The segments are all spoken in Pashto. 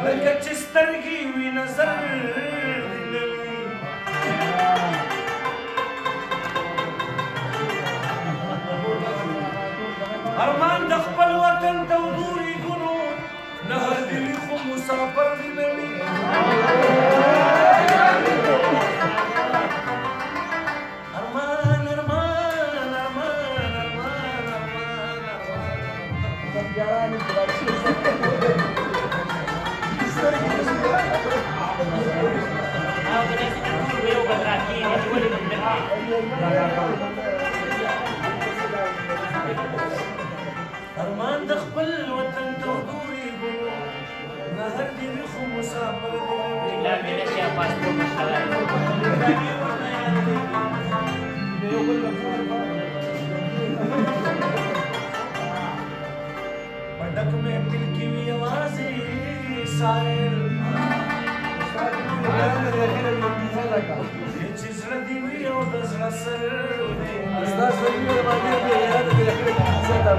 لکه چې سترګې وي نظر ارمان د خپل وطن ته ودوري ګونو نه هر دلی خو مسافر دی لري ارمان ارمان ارمان ارمان ارمان ارمان د خپل وطن ته ودوري ګونو نه هر دلی خو مسافر دی لا مینه چې پاسپورت مشکله پډک میں پل کی وی आवाज़ سائل چې زړه دی وی او د زړه سر استاد سره باندې به یاد دې کړی څه دا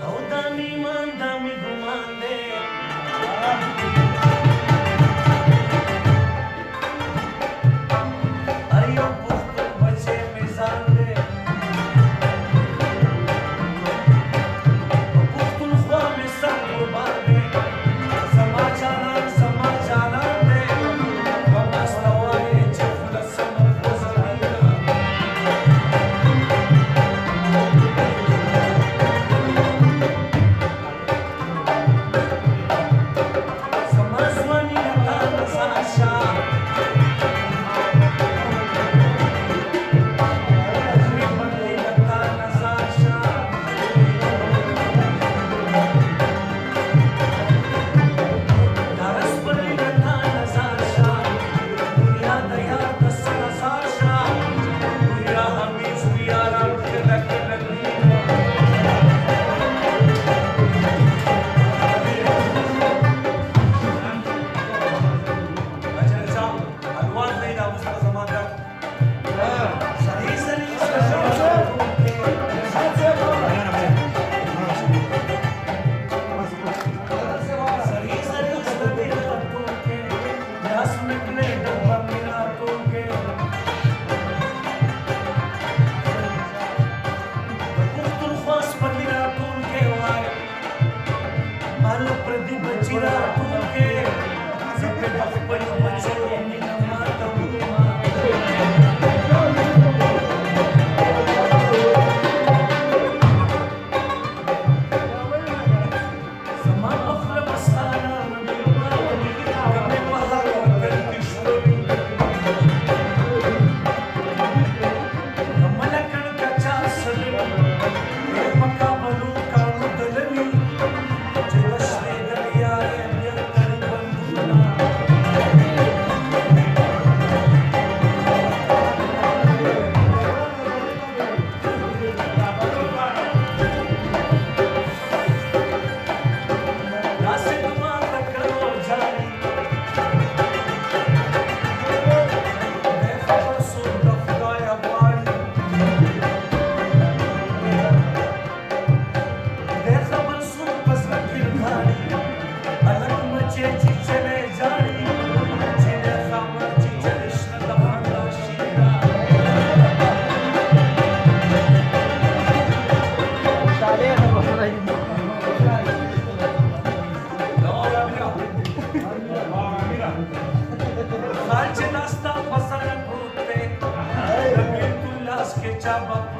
او دامي مان دامي ګمان دے ایو پختون بچے میزان دے پختون خوا میں سر قربان دے سما جانان دے ومستوائے چفل سمر فوزان دے Chapa